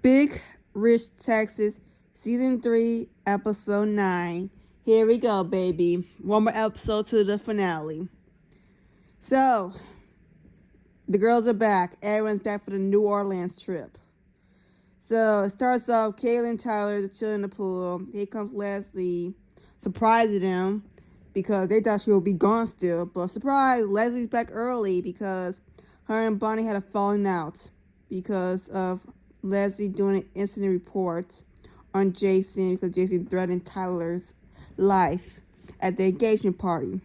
Big Rich Texas, Season 3, Episode 9. Here we go, baby. One more episode to the finale. So, the girls are back. Everyone's back for the New Orleans trip. So, it starts off, Kayla and Tyler are chilling in the pool. Here comes Leslie, surprising them because they thought she would be gone still. But surprise, Leslie's back early because her and Bonnie had a falling out because of Leslie doing an incident report on Jason because Jason threatened Tyler's life at the engagement party.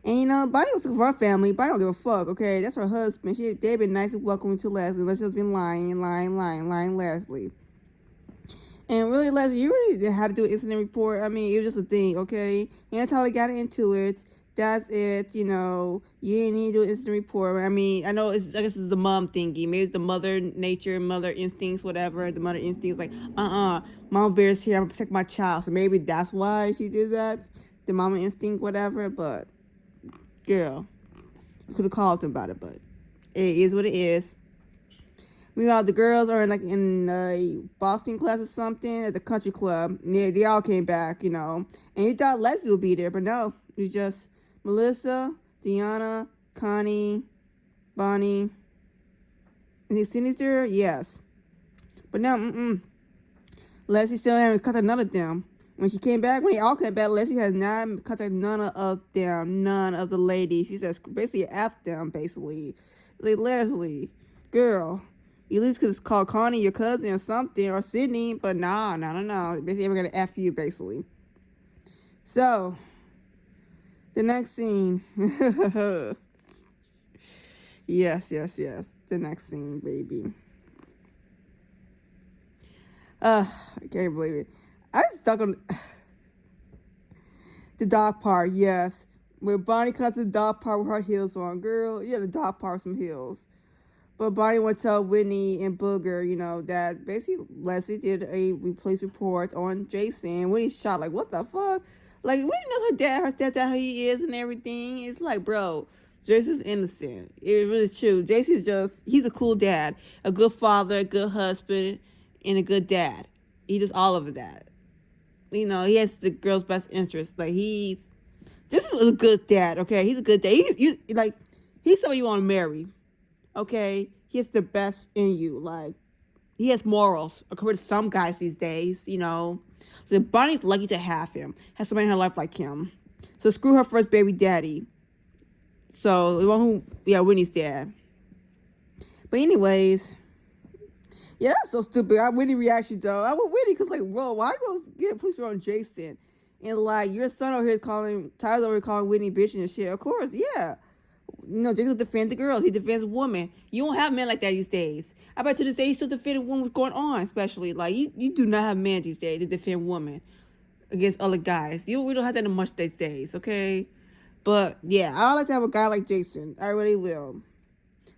And you know, Bonnie was looking for her family. Bonnie don't give a fuck, okay? That's her husband. They've been nice and welcoming to Leslie. Unless she's been lying, Leslie. And really, Leslie, you really didn't have to do an incident report. I mean, it was just a thing, okay? And Tyler got into it. That's it, you know. You didn't need to do an incident report. I mean, I know I guess it's a mom thingy. Maybe it's the mother nature, mother instincts, whatever. The mother instincts like, Mama Bear's here. I'm gonna protect my child. So maybe that's why she did that. The mama instinct, whatever. But girl, you could have called them about it. But it is what it is. Meanwhile, the girls are in a Boston class or something at the country club. And they all came back, you know. And you thought Leslie would be there, but no. It was just Melissa, Deanna, Connie, Bonnie. And his sinister, yes. But no, Leslie still hasn't contacted none of them. When she came back, when they all came back, Leslie has not contacted none of them, none of the ladies. She says basically F them, basically. It's like, Leslie, girl, you at least could have called Connie, your cousin, or something, or Sydney, but no. Basically, we're going to F you, basically. So, the next scene. Yes. The next scene, baby. I can't believe it. I was stuck on the dog part, yes. When Bonnie comes to the dog part with her heels on. Girl, you had the dog part with some heels. But Bonnie went to tell Whitney and Booger, you know, that basically Leslie did a police report on Jason. Whitney's shot, like, what the fuck? Like, Whitney knows her stepdad, how he is and everything. It's like, bro, Jason's innocent. It really is true. Jason's he's a cool dad, a good father, a good husband, and a good dad. He does all of that. You know, he has the girl's best interest. Like, this is a good dad, okay? He's a good dad. He's somebody you want to marry, okay? He has the best in you. Like, he has morals, according to some guys these days, you know? So Bonnie's lucky to have him, have somebody in her life like him. So screw her first baby daddy. So, the one Whitney's dad. But anyways, yeah, that's so stupid. Whitney reaction, though. I want Whitney because, like, bro, why go get a police report on Jason? And, like, your son over here Tyler's over here calling Whitney bitch and shit. Of course, yeah. You know, Jason will defend the girls. He defends women. You don't have men like that these days. I bet to this day you still defend women what's going on, especially. Like, you do not have men these days to defend women against other guys. We don't have that much these days, okay? But, yeah, I like to have a guy like Jason. I really will.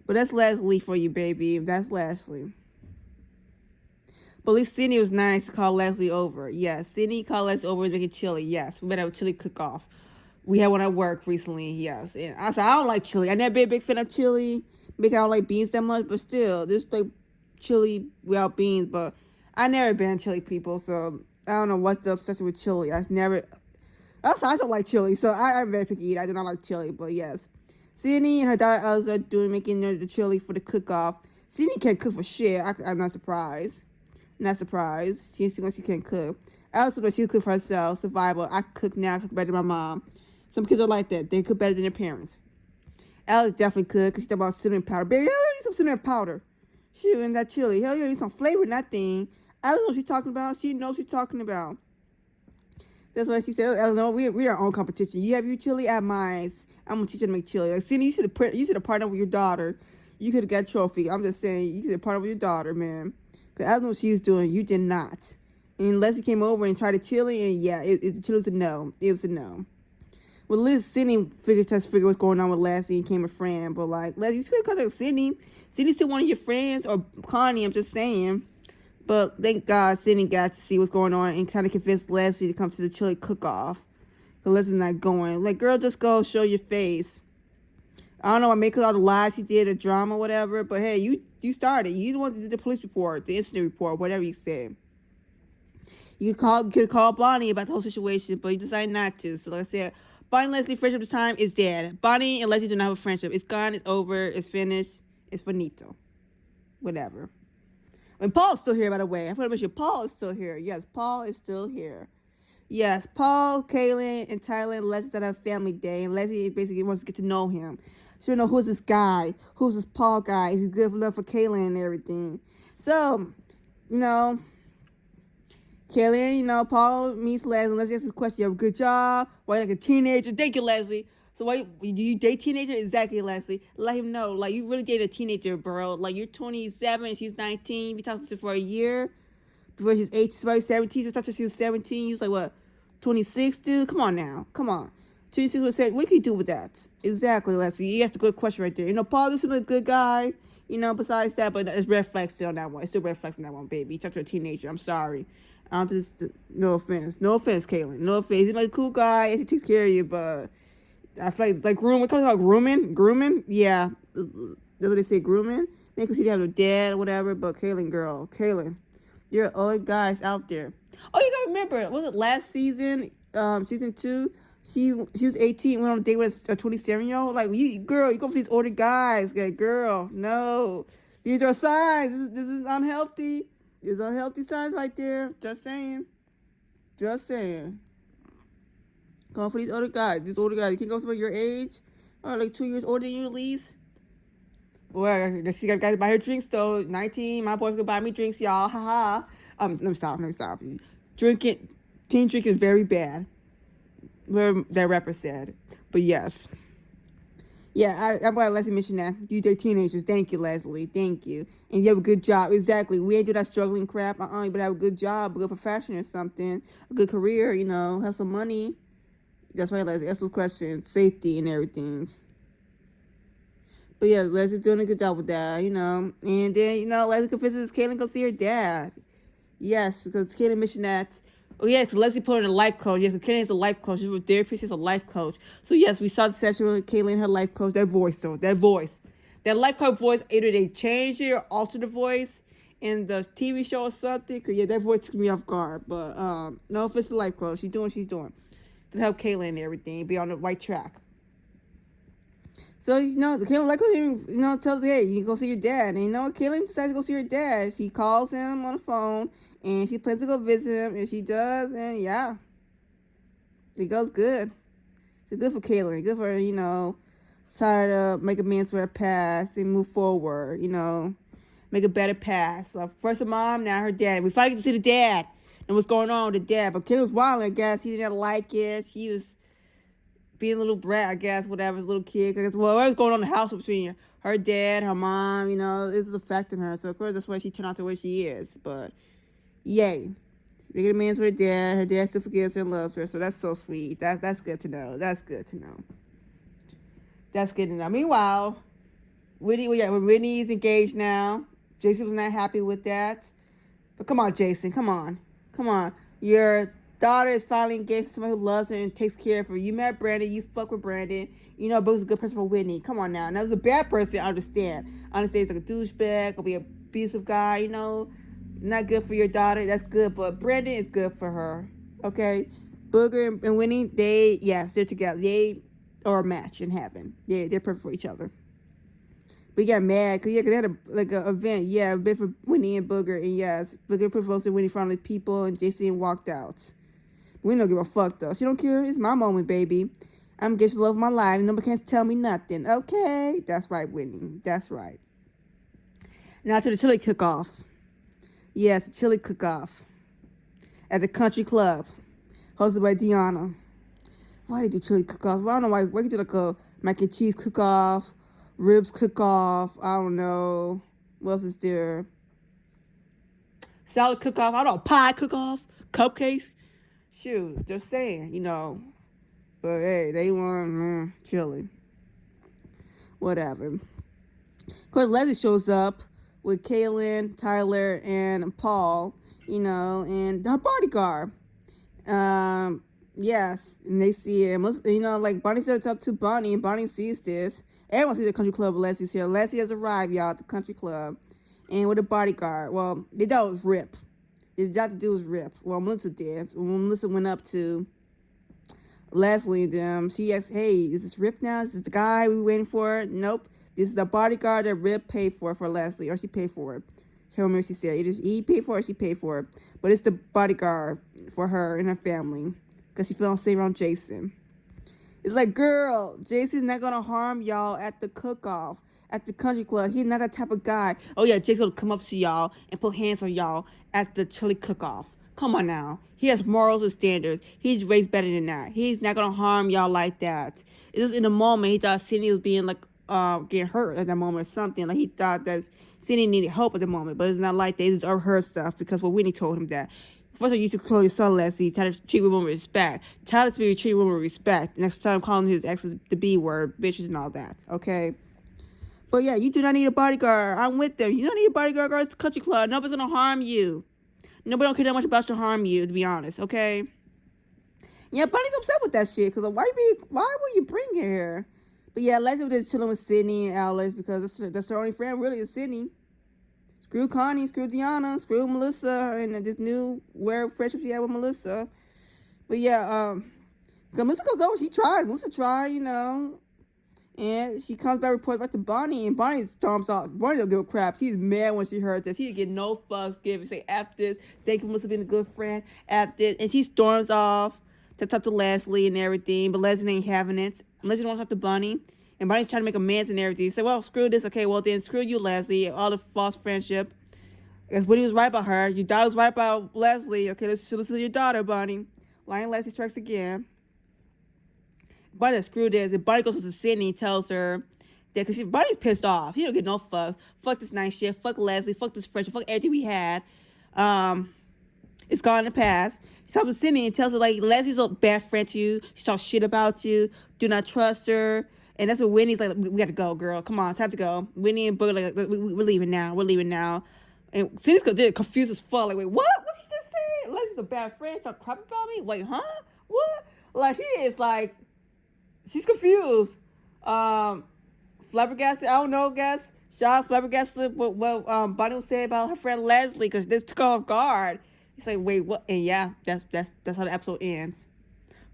But that's Leslie for you, baby. That's Leslie. But at least Sydney was nice to call Leslie over. Yes, Sydney called Leslie over and making chili. Yes, we better have a chili cook-off. We had one at work recently, yes. And I said, I don't like chili. I never been a big fan of chili because I don't like beans that much. But still, there's like chili without beans. But I never been chili people, so I don't know what's the obsession with chili. I don't like chili, so I'm very picky eater. I do not like chili, but yes. Sydney and her daughter Elsa making the chili for the cook-off. Sydney can't cook for shit. I'm not surprised. Not surprised. She can't cook. Alice knows she cook for herself. Survival. I cook now. I cook better than my mom. Some kids are like that. They cook better than their parents. Alice definitely could because she's talking about cinnamon powder. Baby, hell, you need some cinnamon powder. She in that chili. Hell, you need some flavor in that thing. Alice knows what she's talking about. She knows what she's talking about. That's why she said, Alice, no, we are our own competition. You have your chili at mine. I'm going to teach you to make chili. Like, Cindy, you should have partnered with your daughter. You could have got a trophy. I'm just saying, you could have partnered with your daughter, man. Because I don't know what she was doing. You did not. And Leslie came over and tried the chili, and yeah, the chili was a no. It was a no. Well, Liz, Sydney figured what's going on with Leslie and became a friend. But, like, Leslie, you still contact Sydney. Sydney's still one of your friends. Or Connie, I'm just saying. But thank God Sydney got to see what's going on and kind of convinced Leslie to come to the chili cook-off. But Leslie's not going. Like, girl, just go show your face. I don't know what makes all the lies he did, the drama, whatever. But hey, you started. You the one that did the police report, the incident report, whatever you said. You could call Bonnie about the whole situation, but you decided not to. So like I said, Bonnie and Leslie friendship at the time is dead. Bonnie and Leslie do not have a friendship. It's gone. It's over. It's finished. It's finito. Whatever. And Paul's still here, by the way. I forgot to mention Paul is still here. Yes, Paul is still here. Yes, Paul, Kaylin, and Tyler and Leslie that have family day, and Leslie basically wants to get to know him. She don't know who's this guy, who's this Paul guy. Is he good enough for Kaylin and everything? So, you know, Kaylin, you know, Paul meets Leslie, and Leslie asks the question, you have a good job? Why are you like a teenager? Thank you, Leslie. So why do you date teenager? Exactly, Leslie. Let him know. Like, you really date a teenager, bro. Like, you're 27, she's 19. You talked to her for a year. Before she's 18, she's probably 17. We talked to her, she was 17. You was like, what, 26, dude? Come on now. Come on. 26 was 7. What can you do with that? Exactly, Leslie. You asked a good question right there. You know, Paul is a good guy. You know, besides that, but it's red flags still on that one. It's still red flags on that one, baby. You talked to a teenager. I'm sorry. I don't just, no offense. No offense, Kaylin. No offense. He's like a cool guy and he takes care of you, but I feel like groom. What kind of grooming? Grooming? Yeah. That's what they say, grooming. Maybe because he didn't have a dad or whatever, but Kaylin, girl. Kaylin. There are other guys out there. Oh, you gotta remember, was it last season, season 2? She was 18, went on a date with a 27-year-old. Like, you go for these older guys. Okay, girl, no. These are signs. This is unhealthy. There's unhealthy signs right there. Just saying. Just saying. Going for these older guys. These older guys. You can't go somebody your age. Or like 2 years older than you at least. Well, I guess she got to buy her drinks though. 19, my boyfriend could buy me drinks, y'all. Haha. Let me stop. Teen drinking is very bad. Where that rapper said. But yes. Yeah, I'm glad Leslie mentioned that. You date teenagers. Thank you, Leslie. Thank you. And you have a good job. Exactly. We ain't do that struggling crap. You better have a good job, a good profession or something. A good career, you know, have some money. That's why Leslie asked those questions. Safety and everything. But yeah, Leslie's doing a good job with that, you know. And then, you know, Leslie convinces Kaylin go see her dad. Yes, because Kaylin mentioned that. Oh, yeah, because Leslie put her in a life coach. Yes, because Kaylin is a life coach. She's a therapist. She's a life coach. So, yes, we saw the session with Kaylin, her life coach. That voice, though. That voice. That life coach voice, either they changed it or altered the voice in the TV show or something. Because, yeah, that voice took me off guard. But, no, if it's a life coach, she's doing what she's doing to help Kaylin and everything be on the right track. So, you know, Kaylin like him, you know, tells her, hey, you can go see your dad. And, you know, Kaylin decides to go see her dad. She calls him on the phone, and she plans to go visit him, and she does, and yeah. It goes good. It's good for Kaylin. Good for her, you know, try to make amends for her past and move forward, you know, make a better past. So first her mom, now her dad. We finally get to see the dad and what's going on with the dad. But Kaylin was wild, I guess. He didn't like it. She was being a little brat, I guess, whatever, as a little kid. Because, well, what was going on in the house between her dad, her mom, you know, this is affecting her. So, of course, that's why she turned out the way she is. But, yay. She's making amends with her dad. Her dad still forgives her and loves her. So, that's so sweet. That's good to know. That's good to know. That's good to know. Meanwhile, Whitney's engaged now. Jason was not happy with that. But come on, Jason. Come on. Come on. Your daughter is finally engaged to somebody who loves her and takes care of her. You met Brandon. You fuck with Brandon. You know, but was a good person for Whitney. Come on now. Now, if it was a bad person, I understand. I understand he's like a douchebag or be an abusive guy, you know. Not good for your daughter. That's good. But Brandon is good for her. Okay? Booger and Whitney, they're together. They are a match in heaven. They're perfect for each other. But he got mad because they had an event. Yeah, a bit for Whitney and Booger. And yes, Booger proposed to Whitney in front of the people and Jason walked out. We don't give a fuck, though. She don't care. It's my moment, baby. I'm getting the love of my life. Nobody can tell me nothing. Okay? That's right, Whitney. That's right. Now to the chili cook-off. Yes, the chili cook-off. At the country club. Hosted by Deanna. Why they do chili cook-off? I don't know why you do like a mac and cheese cook-off, ribs cook-off, I don't know. What else is there? Salad cook-off, I don't know, pie cook-off, cupcakes. Shoot, just saying, you know. But hey, they want chili. Whatever. Of course, Leslie shows up with Kaylin, Tyler, and Paul, you know, and her bodyguard. Yes, and they see it. You know, like Bonnie starts up to Bonnie, and Bonnie sees this. Everyone sees the country club. Leslie's here. Leslie has arrived, y'all, at the country club, and with a bodyguard. Well, they thought it was Rip. They got to do was Rip. Well, Melissa did. When Melissa went up to Leslie and them, she asked, "Hey, is this Rip now? Is this the guy we were waiting for?" Nope. This is the bodyguard that Rip paid for Leslie, or she paid for it. Can't remember if she said either he paid for it or she paid for it, but it's the bodyguard for her and her family because she felt unsafe around Jason. It's like, girl, Jason's not gonna harm y'all at the cook-off, at the country club. He's not that type of guy. Oh yeah, Jason's gonna come up to y'all and put hands on y'all at the chili cook-off. Come on now. He has morals and standards. He's raised better than that. He's not gonna harm y'all like that. It was in the moment he thought Cindy was being like getting hurt at that moment or something. Like he thought that Cindy needed help at the moment, but it's not like that. It's her stuff because Winnie told him that. First of all, you should call your son Leslie. Try to treat women with respect. Try to be treated women with respect. Next time, calling his exes the B word, bitches and all that. Okay. But yeah, you do not need a bodyguard. I'm with them. You don't need a bodyguard. Girl, it's the country club. Nobody's gonna harm you. Nobody don't care that much about to harm you, to be honest. Okay. Yeah, Bonnie's upset with that shit because why would you bring her here? But yeah, Leslie was just chilling with Sydney and Alex because that's her only friend really is Sydney. Screw Connie, screw Deanna, screw Melissa, and this new weird friendship she had with Melissa. But yeah, Melissa comes over, Melissa tried, you know, and she comes back, reports back to Bonnie, and Bonnie storms off. Bonnie don't give a crap. She's mad when she heard this. She didn't get no fucks given. Say, F this, thank you, Melissa being a good friend, F this, and she storms off to talk to Leslie and everything, but Leslie ain't having it. Leslie don't want to talk to Bonnie. And Bonnie's trying to make amends and everything. Say, well, screw this. Okay, well, then screw you, Leslie. All the false friendship. Because Winnie was right about her. Your daughter was right about Leslie. Okay, let's listen to your daughter, Bonnie. Lying Leslie strikes again. Bonnie screw this. And Bonnie goes to Sydney and tells her that because Bonnie's pissed off. He don't get no fucks. Fuck this nice shit. Fuck Leslie. Fuck this friendship. Fuck everything we had. It's gone in the past. She talks to Sydney and tells her, like, Leslie's a bad friend to you. She talks shit about you. Do not trust her. And that's when Winnie's like, we got to go, girl. Come on, time to go. Winnie and Booger like, we're leaving now. We're leaving now. And Cindy's confused as fuck. Like, wait, what? What she just said? Leslie's a bad friend. She talk crap about me? Wait, huh? What? Like, she is like, she's confused. Flabbergasted, I don't know, guess. Shocked, flabbergasted what Bonnie was saying about her friend Leslie because this took her off guard. He's like, wait, what? And yeah, that's how the episode ends.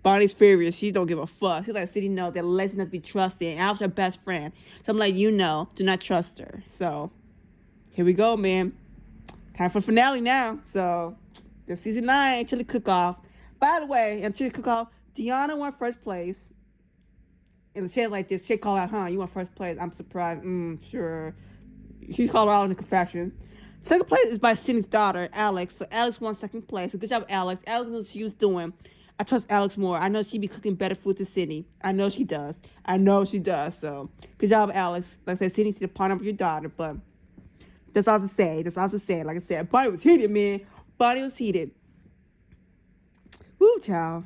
Bonnie's furious. She don't give a fuck. She let Cindy know that Leslie not to be trusted. And I was her best friend. So I'm like, do not trust her. So here we go, man. Time for the finale now. So this season 9, Chili Cook-Off. By the way, in Chili Cook-Off, Deanna won first place. And the shit like this, shit called out, huh? You won first place. I'm surprised. Sure. She called her out in the confession. Second place is by Cindy's daughter, Alex. So Alex won second place. So good job, Alex. Alex knows what she was doing. I trust Alex more. I know she be cooking better food to Cindy. I know she does. So good job, Alex. Like I said, Cindy should have partnered with your daughter, but that's all to say. Like I said, Bonnie was heated, man. Bonnie was heated. Woo, child.